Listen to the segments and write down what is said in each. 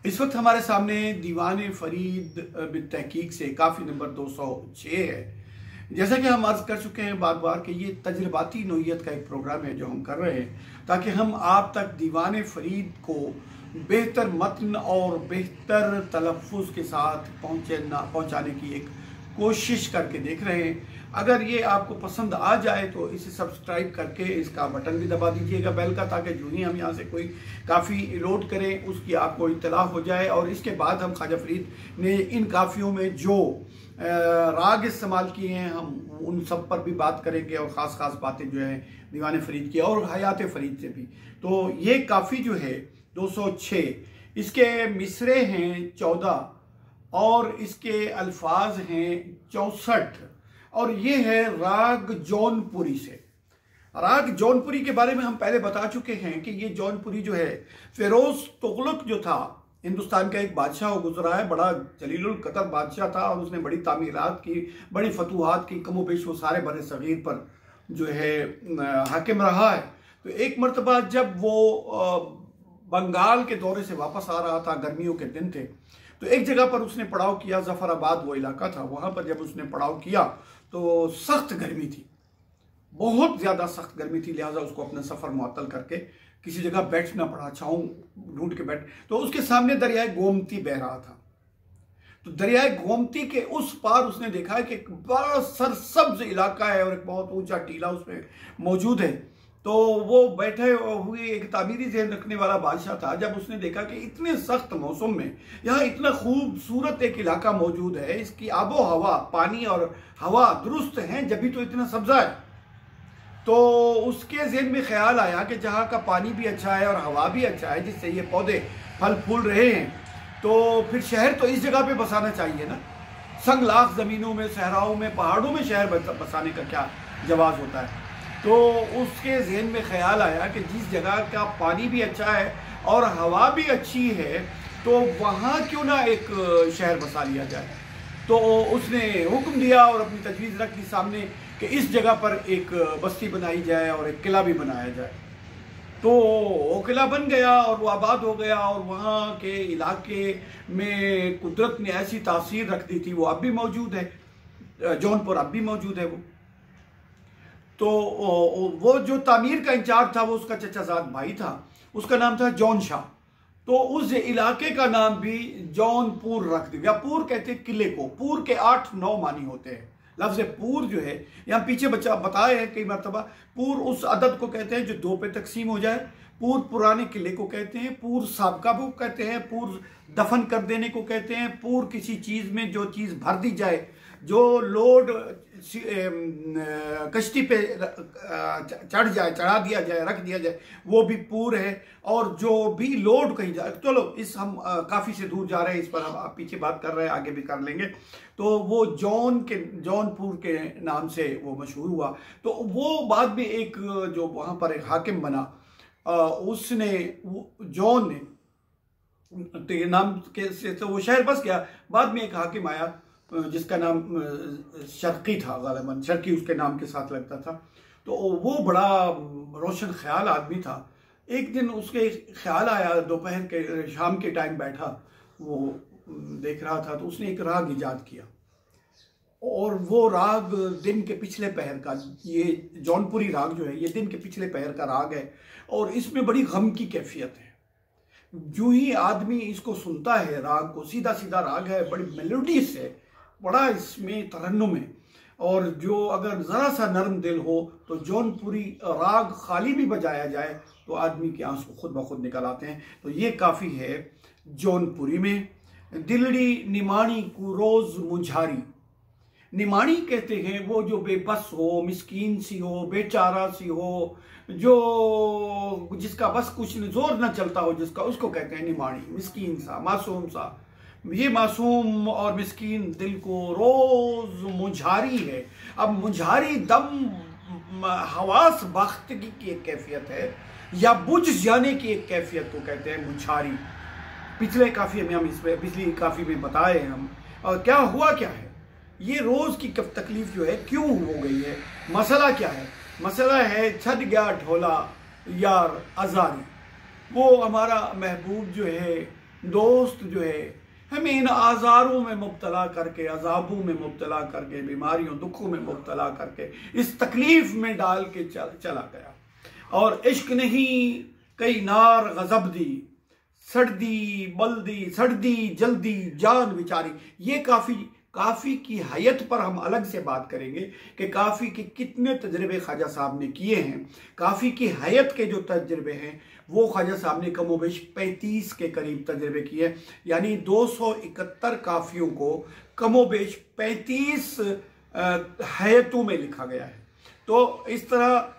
इस वक्त हमारे सामने दीवान फरीद बिन तहकीक से काफ़ी नंबर 206 है। जैसा कि हम अर्ज कर चुके हैं बार बार कि ये तजर्बाती नोयत का एक प्रोग्राम है जो हम कर रहे हैं ताकि हम आप तक दीवान फरीद को बेहतर मतन और बेहतर तलफ़ुज़ के साथ पहुँचाने की एक कोशिश करके देख रहे हैं। अगर ये आपको पसंद आ जाए तो इसे सब्सक्राइब करके इसका बटन भी दबा दीजिएगा बेल का, ताकि जो ही हम यहाँ से कोई काफ़ी लोड करें उसकी आपको इत्तला हो जाए। और इसके बाद हम ख्वाजा फरीद ने इन काफ़ियों में जो राग इस्तेमाल किए हैं हम उन सब पर भी बात करेंगे और ख़ास ख़ास बातें जो हैं दीवान फरीद की और हयात फरीद से भी। तो ये काफ़ी जो है 206, इसके मिसरे हैं 14 और इसके अल्फाज हैं 64 और ये है राग जौनपुरी से। राग जौनपुरी के बारे में हम पहले बता चुके हैं कि ये जौनपुरी जो है फिरोज तुगलक जो था हिंदुस्तान का एक बादशाह गुजरा है, बड़ा जलीलुल कदर बादशाह था और उसने बड़ी तामीरात की, बड़ी फतूहात की, कमो बेश वो सारे बर सगीर पर जो है हाकिम रहा है। तो एक मरतबा जब वो बंगाल के दौरे से वापस आ रहा था, गर्मियों के दिन थे, तो एक जगह पर उसने पड़ाव किया, जफराबाद वो इलाका था, वहाँ पर जब उसने पड़ाव किया तो सख्त गर्मी थी, बहुत ज़्यादा सख्त गर्मी थी, लिहाजा उसको अपना सफ़र मुअत्तल करके किसी जगह बैठना पड़ा, छाँव ढूंढ के बैठ। तो उसके सामने दरियाए गोमती बह रहा था। तो दरियाए गोमती के उस पार उसने देखा है कि एक बड़ा सरसब्ज इलाका है और एक बहुत ऊंचा टीला उसमें मौजूद है। तो वो बैठे हुए एक तामीरी ज़हन रखने वाला बादशाह था। जब उसने देखा कि इतने सख्त मौसम में यहाँ इतना खूबसूरत एक इलाका मौजूद है, इसकी आबो हवा, पानी और हवा दुरुस्त हैं, जब भी तो इतना सब्जा है, तो उसके ज़हन में ख्याल आया कि जहाँ का पानी भी अच्छा है और हवा भी अच्छा है, जिससे ये पौधे फल फूल रहे हैं, तो फिर शहर तो इस जगह पे बसाना चाहिए ना। संगलाख ज़मीनों में, सहराओं में, पहाड़ों में शहर बसाने का क्या जवाज़ होता है। तो उसके जहन में ख्याल आया कि जिस जगह का पानी भी अच्छा है और हवा भी अच्छी है, तो वहाँ क्यों ना एक शहर बसा लिया जाए। तो उसने हुक्म दिया और अपनी तजवीज़ रख दी सामने कि इस जगह पर एक बस्ती बनाई जाए और एक किला भी बनाया जाए। तो वो किला बन गया और वो आबाद हो गया और वहाँ के इलाके में कुदरत ने ऐसी तासीर रख दी थी, वो अब भी मौजूद है, जौनपुर अब भी मौजूद है वो। तो वो जो तामीर का इंचार्ज था वो उसका चचाजाद भाई था, उसका नाम था जौन शाह। तो उस इलाके का नाम भी जौनपुर रख दिया। पूर कहते हैं किले को, पूर के 8-9 मानी होते हैं। लफ्ज़ पूर जो है यहाँ पीछे बच्चा बताए हैं कई मरतबा, पूर उस अदद को कहते हैं जो 2 पे तकसीम हो जाए। पूर पुराने किले को कहते हैं, पूर साबका को कहते हैं, पूर दफन कर देने को कहते हैं, पूर किसी चीज़ में जो चीज़ भर दी जाए, जो लोड कश्ती पे चढ़ जाए, चढ़ा दिया जाए, रख दिया जाए, वो भी पूर है। और जो भी लोड कहीं जाए, चलो इस हम काफ़ी से दूर जा रहे हैं, इस पर हम पीछे बात कर रहे हैं, आगे भी कर लेंगे। तो वो जौनपुर के नाम से वो मशहूर हुआ। तो वो बाद में एक जो वहाँ पर एक हाकिम बना, उसने जौन ने नाम के से तो वो शहर बस गया। बाद में एक हाकिम आया जिसका नाम शर्की था, ग़ालिबन शर्की उसके नाम के साथ लगता था। तो वो बड़ा रोशन ख्याल आदमी था। एक दिन उसके ख्याल आया, दोपहर के शाम के टाइम बैठा वो देख रहा था, तो उसने एक राग ईजाद किया और वो राग दिन के पिछले पहर का, ये जौनपुरी राग जो है ये दिन के पिछले पहर का राग है और इसमें बड़ी गम की कैफियत है। जो ही आदमी इसको सुनता है, राग को, सीधा सीधा राग है, बड़ी मेलोडियस है, बड़ा इसमें तरन्नुम है। और जो अगर ज़रा सा नरम दिल हो तो जौनपुरी राग खाली भी बजाया जाए तो आदमी के आंसू खुद ब खुद निकल आते हैं। तो ये काफ़ी है जौनपुरी में। दिलड़ी निमाणी को रोज़ मुझारी, निमाणी कहते हैं वो जो बेबस हो, मिस्कीन सी हो, बेचारा सी हो, जो जिसका बस कुछ जोर न चलता हो जिसका, उसको कहते हैं निमाणी, मिस्कीन सा, मासूम सा। ये मासूम और मिस्कीन दिल को रोज मुझारी है। अब मुझारी दम हवास बाख्तगी की एक कैफियत है या बुझ जाने की एक कैफियत को कहते हैं मुझारी। पिछले काफ़ी में हम इसमें पिछली काफ़ी में बताए हम। और क्या हुआ क्या है, ये रोज़ की तकलीफ जो है क्यों हो गई है, मसला क्या है? मसला है छद गया ढोला यार आज़ारी। वो हमारा महबूब जो है दोस्त जो है हमें इन आज़ारों में मुब्तला करके, अजाबों में मुब्तला करके, बीमारियों दुखों में मुब्तला करके इस तकलीफ में डाल के चला गया। और इश्क नहीं कई नार गजब दी, सर्दी बल्दी सर्दी जल्दी जान बिचारी। ये काफ़ी की हैत पर हम अलग से बात करेंगे कि काफ़ी के कितने तजर्बे ख्वाजा साहब ने किए हैं। काफ़ी की हैत के जो तजर्बे हैं वो ख्वाजा साहब ने कमोबेश 35 के करीब तजर्बे किए, यानी 271 काफ़ियों को कमोबेश 35 हैतों में लिखा गया है। तो इस तरह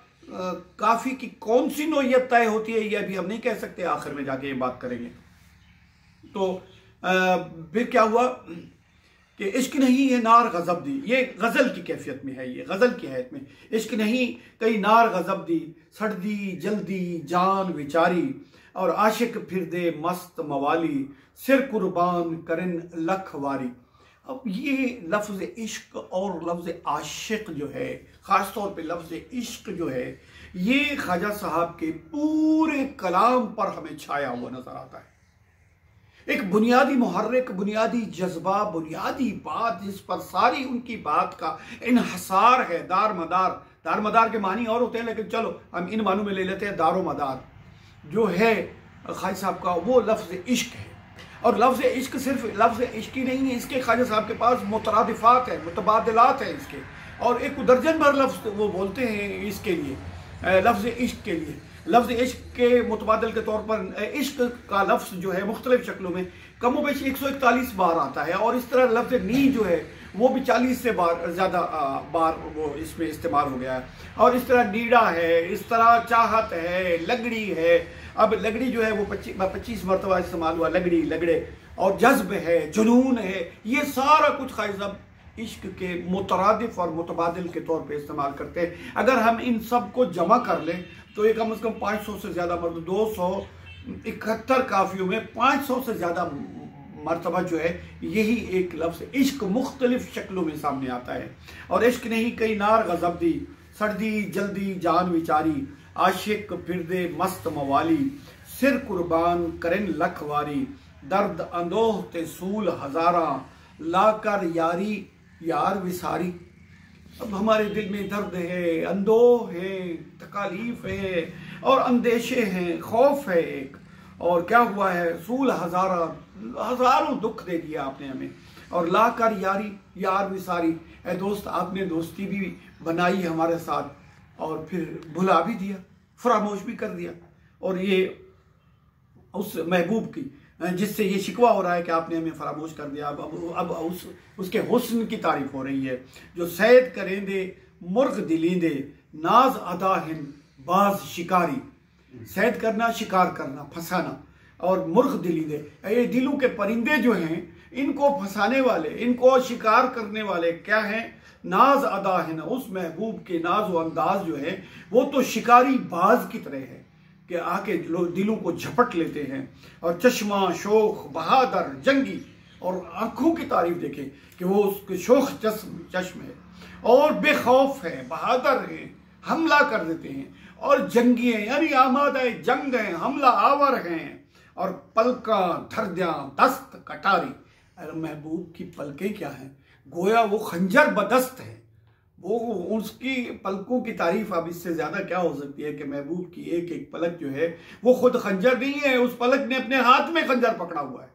काफ़ी की कौन सी नोयत तय होती है ये अभी हम नहीं कह सकते, आखिर में जाके ये बात करेंगे। तो फिर क्या हुआ कि इश्क नहीं है नार गजब दी, ये गज़ल की कैफियत में है, ये गज़ल की हैत में। इश्क नहीं कई नार गजब दी, सर्दी जल्दी जान विचारी, और आशिक फिर दे मस्त मवाली, सिर कुर्बान करें लख वारी। अब ये लफ्ज़ इश्क और लफ्ज़ आशिक जो है, ख़ास तौर पे लफ्ज़ इश्क जो है, ये ख्वाजा साहब के पूरे कलाम पर हमें छाया हुआ नज़र आता है। एक बुनियादी मुहर्रिक, बुनियादी जज्बा, बुनियादी बात जिस पर सारी उनकी बात का इन्हसार है, दार मदार के मानी और होते हैं, लेकिन चलो हम इन मानों में ले लेते हैं। दारो मदार जो है ख्वाजा साहब का वो लफ्ज़ इश्क है। और लफ्ज़ इश्क सिर्फ लफ्ज़ इश्क ही नहीं है, इसके ख्वाजा साहब के पास मुतरादिफात है, मुतबादिलात है इसके, और एक दर्जन भर लफ्ज़ वो बोलते हैं इसके लिए, लफ्ज़ इश्क के लिए। लफ्ज़ इश्क के मुतबादल के तौर पर इश्क का लफ्ज़ जो है मुख्तलिफ शक्लों में कमोबेश 141 बार आता है, और इस तरह लफ्ज़ नी जो है वो भी 40 से ज़्यादा बार वो इसमें इस्तेमाल हो गया है। और इस तरह नीड़ा है, इस तरह चाहत है, लगड़ी है। अब लगड़ी जो है वो 25 मरतबा इस्तेमाल हुआ, लगड़े, और जज्ब है, जुनून है, ये सारा कुछ ख्वाजा इश्क के मुतरादिफ और मुतबादिल के तौर पे इस्तेमाल करते हैं। अगर हम इन सब को जमा कर लें तो ये कम से कम 500 से ज़्यादा मरतबा, 271 काफियों में 500 से ज़्यादा मरतबा जो है यही एक लफ्ज़ इश्क मुख्तलिफ शक्लों में सामने आता है। और इश्क नहीं कई नार गजब दी, सर्दी जल्दी जान विचारी, आशिक फिर दे मस्त मवाली, सिर कुर्बान करें लखवारी, दर्द अंदोह ते सूल हजारा, लाकर यारी यार विसारी। अब हमारे दिल में दर्द है, अंदोह है, तकालीफ है, और अंदेशे हैं, खौफ है एक, और क्या हुआ है, सूल हजारों दुख दे दिया आपने हमें, और लाकर यारी यार विसारी। ए दोस्त, आपने दोस्ती भी बनाई हमारे साथ और फिर भुला भी दिया, फरामोश भी कर दिया। और ये उस महबूब की जिससे ये शिकवा हो रहा है कि आपने हमें फरामोश कर दिया, अब उसके हुस्न की तारीफ हो रही है। जो सैद करेंदे मुर्ग दिलींदे, नाज अदा हिंद बाज शिकारी। सैद करना, शिकार करना, फंसाना, और मुर्ग दिलींदे, ये दिलों के परिंदे जो हैं इनको फंसाने वाले, इनको शिकार करने वाले क्या हैं, नाज अदा है ना। उस महबूब के नाज व अंदाज जो है वो तो शिकारी बाज की तरह है कि आके दिलों को झपट लेते हैं। और चश्मा शोख बहादुर जंगी, और आंखों की तारीफ देखें कि वो उसके शोख चश्म है, और बेखौफ है, बहादुर है, हमला कर देते हैं, और जंगी है, यानी आमादा जंग है, हमला आवर हैं, और पलका धरद्या दस्त कटारी। अरे महबूब की पलकें क्या हैं, गोया वो खंजर बदस्त है। वो उसकी पलकों की तारीफ अब इससे ज्यादा क्या हो सकती है कि महबूब की एक एक पलक जो है वो खुद खंजर नहीं है, उस पलक ने अपने हाथ में खंजर पकड़ा हुआ है।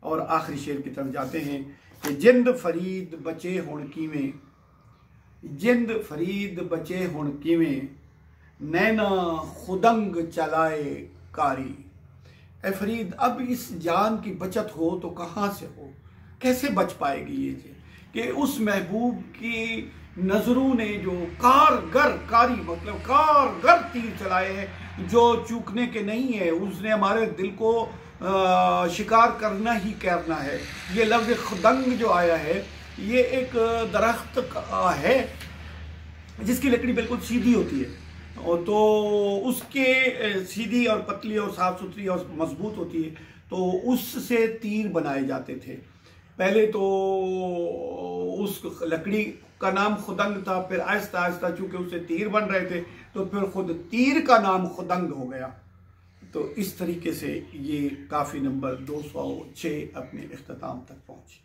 और आखिरी शेर की तरफ जाते हैं कि जिंद फरीद बचे हुणकी में, जिंद फरीद बचे हुणकी में, नैना खुदंग चलाए कारी। ए फरीद, अब इस जान की बचत हो तो कहाँ से हो, कैसे बच पाएगी ये चीज कि उस महबूब की नजरों ने जो कारी मतलब कारगर तीर चलाए हैं जो चूकने के नहीं है। उसने हमारे दिल को शिकार करना ही करना है। ये लफ्ज़ खुदंग जो आया है ये एक दरख्त का है जिसकी लकड़ी बिल्कुल सीधी होती है, और तो उसके सीधी और पतली और साफ सुथरी और मजबूत होती है, तो उससे तीर बनाए जाते थे। पहले तो उस लकड़ी का नाम खुदंग था, फिर आहिस्ता आहिस्ता चूंकि उससे तीर बन रहे थे तो फिर खुद तीर का नाम खुदंग हो गया। तो इस तरीके से ये काफ़ी नंबर 206 अपने इख्तिताम तक पहुँची।